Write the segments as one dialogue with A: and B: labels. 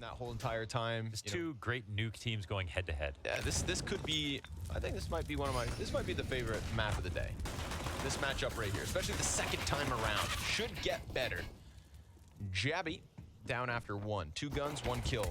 A: that whole entire time.
B: There's two great nuke teams going head to head.
A: Yeah, this could be. I think this might be this might be the favorite map of the day. This matchup right here, especially the second time around, should get better. Jabby down after 1. 2 guns, 1 kill.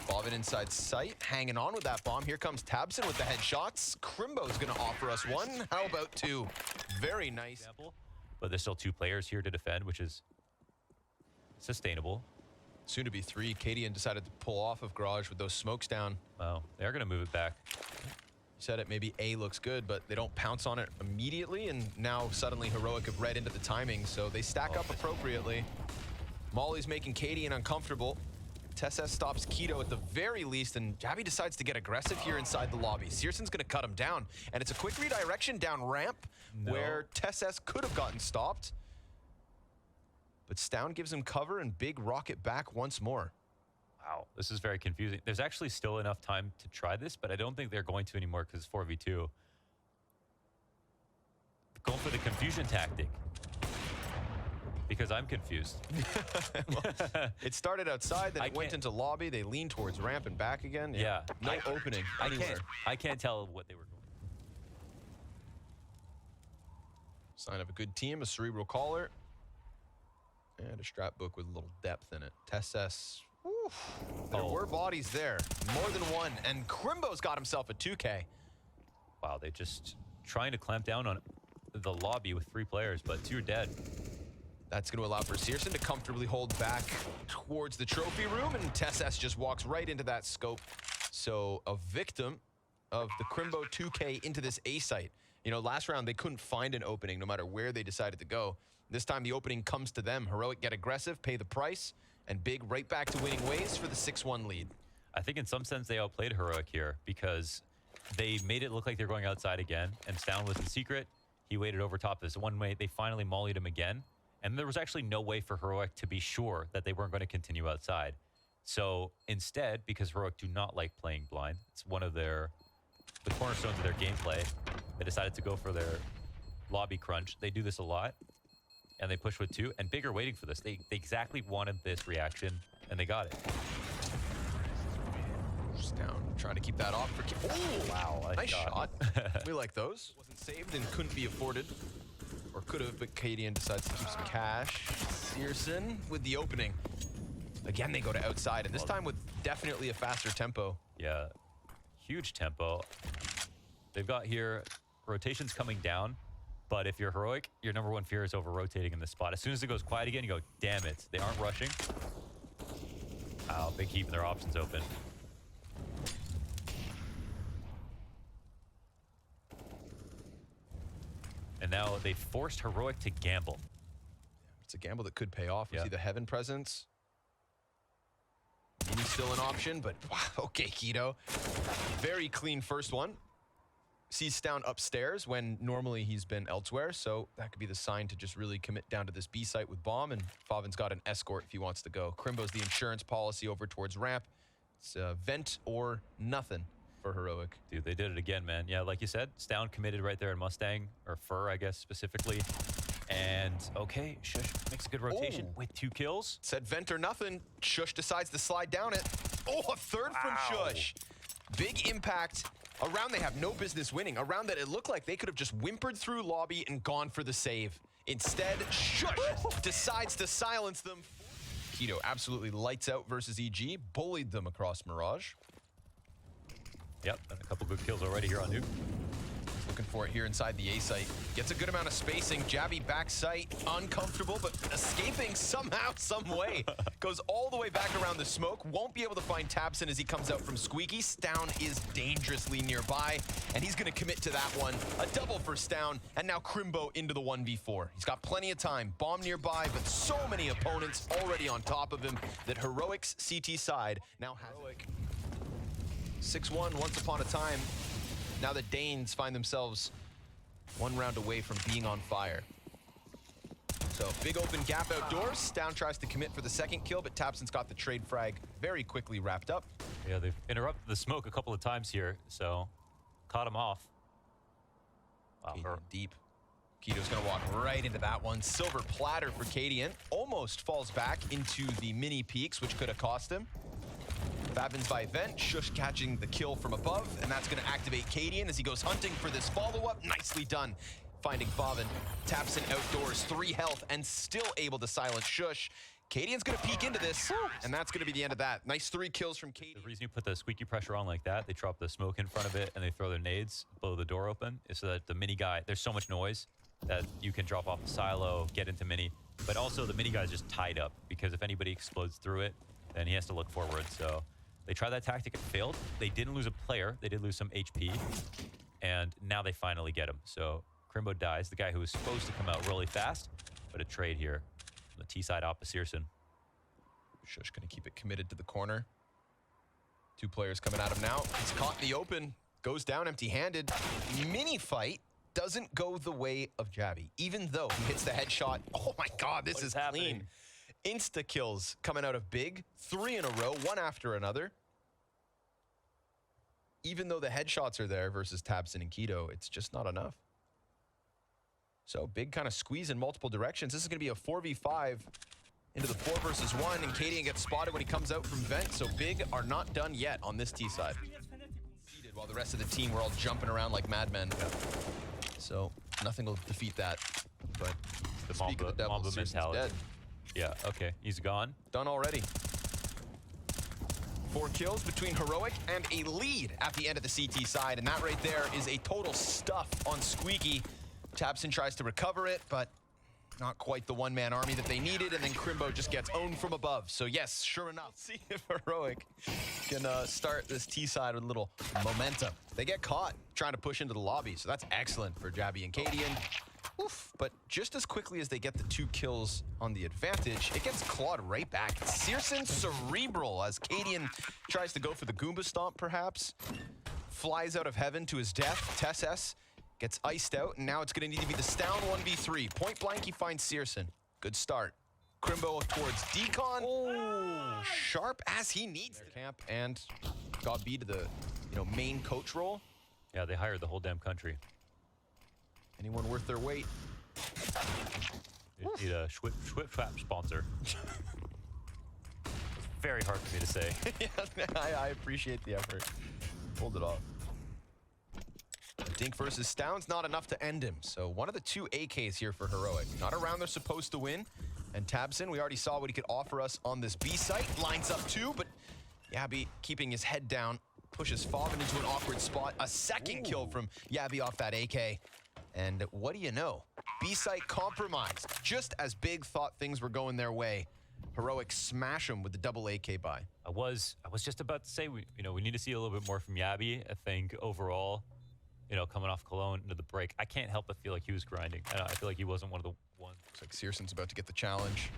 A: Bobbin inside sight, hanging on with that bomb. Here comes Tabson with the headshots. Crimbo's gonna offer us 1. How about 2? Very nice.
B: But there's still 2 players here to defend, which is sustainable.
A: Soon to be 3. Cadian decided to pull off of Garage with those smokes down.
B: Wow, they're gonna move it back.
A: You said it, maybe A looks good, but they don't pounce on it immediately, and now suddenly Heroic have read into the timing, so they stack up appropriately. Molly's making Cadian uncomfortable. twistzz stops Keto at the very least, and Jabby decides to get aggressive here inside the lobby. Searson's gonna cut him down, and it's a quick redirection down ramp where twistzz could have gotten stopped. But Stown gives him cover and big rocket back once more.
B: Wow, this is very confusing. There's actually still enough time to try this, but I don't think they're going to anymore because it's 4v2. Going for the confusion tactic. Because I'm confused.
A: Well, it started outside, then it went into lobby. They leaned towards ramp and back again.
B: Yeah.
A: No opening anywhere.
B: I can't tell what they were doing.
A: Sign of a good team, a cerebral caller. And a strap book with a little depth in it. twistzz. There were bodies there. More than 1. And Crimbo's got himself a 2K.
B: Wow, they just trying to clamp down on the lobby with 3 players, but 2 are dead.
A: That's going to allow for Searson to comfortably hold back towards the trophy room, and twistzz just walks right into that scope. So a victim of the Crimbo 2K into this A site. You know, last round they couldn't find an opening no matter where they decided to go. This time the opening comes to them. Heroic get aggressive, pay the price, and Big right back to winning ways for the 6-1 lead.
B: I think in some sense they outplayed Heroic here because they made it look like they're going outside again, and Stown was in secret. He waited over top this one way. They finally mollied him again. And there was actually no way for Heroic to be sure that they weren't going to continue outside. So instead, because Heroic do not like playing blind, it's one of the cornerstones of their gameplay, they decided to go for their lobby crunch. They do this a lot, and they push with 2. And Big are waiting for this. They exactly wanted this reaction, and they got it.
A: Just down, trying to keep that off. Oh, wow. Nice shot. We like those. Wasn't saved and couldn't be afforded. Or could have, but Cadian decides to keep some cash. Searson with the opening. Again, they go to outside, and this time with definitely a faster tempo.
B: Yeah, huge tempo. They've got here rotations coming down, but if you're Heroic, your #1 fear is over-rotating in this spot. As soon as it goes quiet again, you go, damn it, they aren't rushing. Wow, Big keeping their options open. And now they forced Heroic to gamble.
A: It's a gamble that could pay off. We see the Heaven presence. He's still an option, but wow, okay, Keto. Very clean first one. Sees Stown upstairs when normally he's been elsewhere, so that could be the sign to just really commit down to this B site with bomb, and Favin's got an escort if he wants to go. Crimbo's the insurance policy over towards ramp. It's vent or nothing for Heroic.
B: Dude, they did it again, man. Yeah, like you said, Stown committed right there in Mustang, or Fur, I guess, specifically. And, okay, Shush makes a good rotation with 2 kills.
A: Said vent or nothing. Shush decides to slide down it. Oh, a third from Shush. Big impact. A round they have no business winning. A round that it looked like they could have just whimpered through lobby and gone for the save. Instead, Shush decides to silence them. Keto absolutely lights out versus EG. Bullied them across Mirage.
B: Yep, and a couple good kills already here on Nuke.
A: Looking for it here inside the A site. Gets a good amount of spacing. Jabby back sight. Uncomfortable, but escaping somehow, some way. Goes all the way back around the smoke. Won't be able to find Tabson as he comes out from Squeaky. Stown is dangerously nearby, and he's going to commit to that one. A double for Stown, and now Crimbo into the 1v4. He's got plenty of time. Bomb nearby, but so many opponents already on top of him that Heroic's CT side now has Heroic. 6-1 once upon a time. Now the Danes find themselves 1 round away from being on fire. So big open gap outdoors. Stown tries to commit for the 2nd kill, but Tabson's got the trade frag very quickly wrapped up.
B: Yeah, they've interrupted the smoke a couple of times here, so caught him off.
A: Wow, deep. Keto's gonna walk right into that one. Silver platter for Cadian. Almost falls back into the mini peaks, which could have cost him. Babins by Vent, Shush catching the kill from above, and that's going to activate Cadian as he goes hunting for this follow-up. Nicely done. Finding Favin, taps in outdoors, 3 health, and still able to silence Shush. Cadian's going to peek into this, and that's going to be the end of that. Nice 3 kills from Cadian.
B: The reason you put the squeaky pressure on like that, they drop the smoke in front of it, and they throw their nades, blow the door open, is so that the mini guy, there's so much noise that you can drop off the silo, get into mini, but also the mini guy is just tied up, because if anybody explodes through it, then he has to look forward. So they tried that tactic, it failed. They didn't lose a player, they did lose some HP, and now they finally get him. So Crimbo dies, the guy who was supposed to come out really fast, but a trade here on the T side off of Searson.
A: Shush going to keep it committed to the corner. 2 players coming at him now. He's caught in the open, goes down empty-handed. Mini fight doesn't go the way of Jabby, even though he hits the headshot. Oh my God, this is clean. Insta kills coming out of Big, 3 in a row, one after another. Even though the headshots are there versus tabtzz and Keto, it's just not enough. So Big kind of squeeze in multiple directions. This is going to be a 4v5 into the 4 versus 1, and Cadian gets spotted when he comes out from Vent. So Big are not done yet on this T side. While the rest of the team were all jumping around like madmen. So nothing will defeat that. But
B: The
A: speak of the devil,
B: Mamba
A: Searson's
B: mentality.
A: dead.
B: Yeah, okay, he's gone.
A: Done already. 4 kills between Heroic and a lead at the end of the CT side, and that right there is a total stuff on Squeaky. tabtzz tries to recover it, but not quite the one-man army that they needed, and then Crimbo just gets owned from above. So yes, sure enough, see if Heroic can start this T side with a little momentum. They get caught trying to push into the lobby, so that's excellent for Jabby and Cadian. Oof, but just as quickly as they get the 2 kills on the advantage, it gets clawed right back. Searson cerebral as Cadian tries to go for the Goomba Stomp, perhaps. Flies out of heaven to his death. twistzz gets iced out, and now it's going to need to be the Stown 1v3. Point blank, he finds Searson. Good start. Crimbo towards Decon. Oh, sharp as he needs. Their camp and got B to the main coach role.
B: Yeah, they hired the whole damn country.
A: Anyone worth their weight?
B: They need a Schwip Schwap sponsor. It's very hard for me to say.
A: Yeah, I appreciate the effort. Pulled it off. Dink versus Stown's not enough to end him. So one of the 2 AKs here for Heroic. Not a round they're supposed to win. And tabtzz, we already saw what he could offer us on this B site. Lines up 2, but Yabby keeping his head down. Pushes Favin into an awkward spot. A second kill from Yabby off that AK. And what do you know? B-site compromised. Just as Big thought things were going their way, Heroic smash him with the double AK buy.
B: I was just about to say we need to see a little bit more from Yabby. I think overall, coming off Cologne into the break, I can't help but feel like he was grinding. I feel like he wasn't one of the ones.
A: Looks like Searson's about to get the challenge.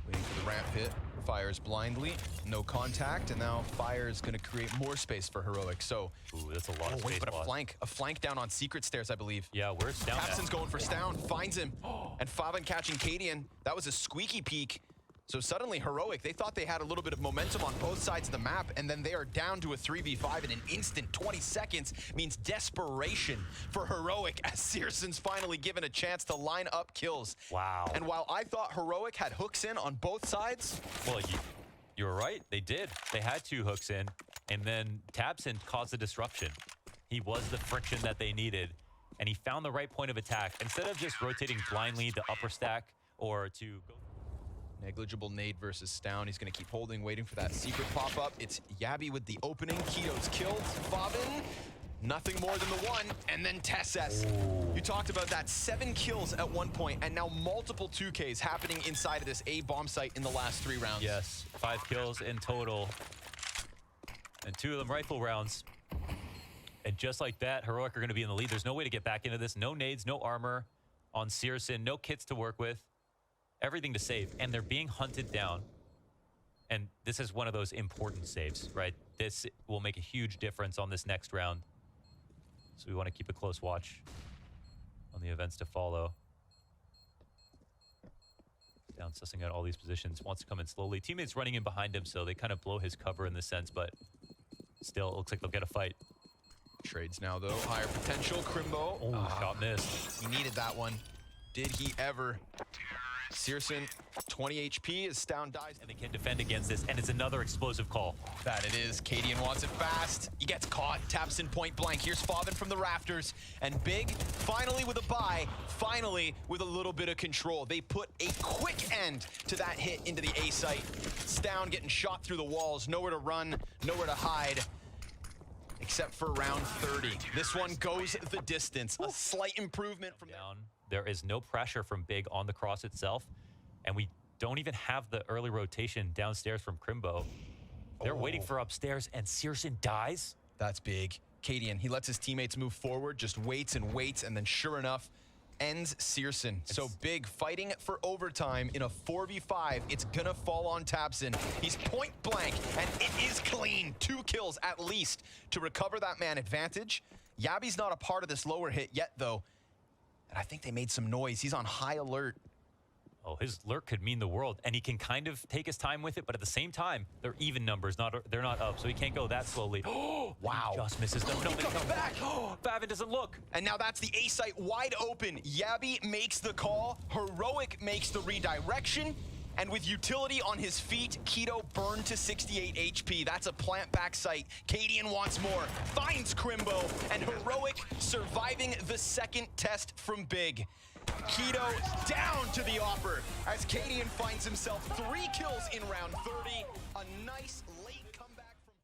A: Waiting for the ramp hit. Fires blindly. No contact. And now Fire is going to create more space for Heroic. So,
B: ooh, that's a lot of space.
A: But
B: loss.
A: a flank down on secret stairs, I believe.
B: Yeah, where's Stown?
A: tabtzz going for Stown. Finds him. And Favin catching Cadian. That was a squeaky peek. So suddenly Heroic, they thought they had a little bit of momentum on both sides of the map, and then they are down to a 3v5 in an instant. 20 seconds means desperation for Heroic as Searson's finally given a chance to line up kills.
B: Wow.
A: And while I thought Heroic had hooks in on both sides...
B: Well, you were right. They did. They had 2 hooks in, and then tabtzz caused the disruption. He was the friction that they needed, and he found the right point of attack. Instead of just rotating blindly the upper stack or to go...
A: Negligible nade versus Stown. He's going to keep holding, waiting for that secret pop-up. It's Yabby with the opening. Keto's killed. Favin, nothing more than the 1. And then twistzz. You talked about that. 7 kills at one point, and now multiple 2Ks happening inside of this A bomb site in the last 3 rounds.
B: Yes, 5 kills in total. And 2 of them rifle rounds. And just like that, Heroic are going to be in the lead. There's no way to get back into this. No nades, no armor on Searson, no kits to work with. Everything to save, and they're being hunted down. And this is one of those important saves, right? This will make a huge difference on this next round. So we want to keep a close watch on the events to follow. Down sussing out all these positions, wants to come in slowly. Teammates running in behind him, so they kind of blow his cover in this sense, but still, it looks like they'll get a fight.
A: Trades now, though. Higher potential. Crimbo.
B: Oh, shot missed.
A: He needed that one. Did he ever? Searson, 20 HP as Stown dies.
B: And they can defend against this, and it's another explosive call.
A: That it is. Cadian wants it fast. He gets caught. Taps in point blank. Here's Favin from the rafters. And Big, finally with a buy, finally with a little bit of control. They put a quick end to that hit into the A site. Stown getting shot through the walls. Nowhere to run, nowhere to hide. Except for round 30. This one goes the distance. A slight improvement from
B: down. There is no pressure from Big on the cross itself. And we don't even have the early rotation downstairs from Crimbo. They're waiting for upstairs, and Searson dies.
A: That's big. Cadian, he lets his teammates move forward, just waits and waits, and then sure enough, ends Searson. So Big fighting for overtime in a 4v5. It's gonna fall on tabseN. He's point blank, and it is clean. 2 kills at least to recover that man advantage. Yabi's not a part of this lower hit yet, though. And I think they made some noise. He's on high alert.
B: Oh, his lurk could mean the world, and he can kind of take his time with it, but at the same time, they're even numbers, they're not up, so he can't go that slowly. Oh,
A: wow.
B: He just misses them. No, they come back. Oh, FaZe doesn't look.
A: And now that's the A site wide open. Yabi makes the call. Heroic makes the redirection. And with utility on his feet, Keto burned to 68 HP. That's a plant back site. Cadian wants more, finds Crimbo, and Heroic surviving the second test from Big. Keto down to the offer as Cadian finds himself 3 kills in round 30. A nice late...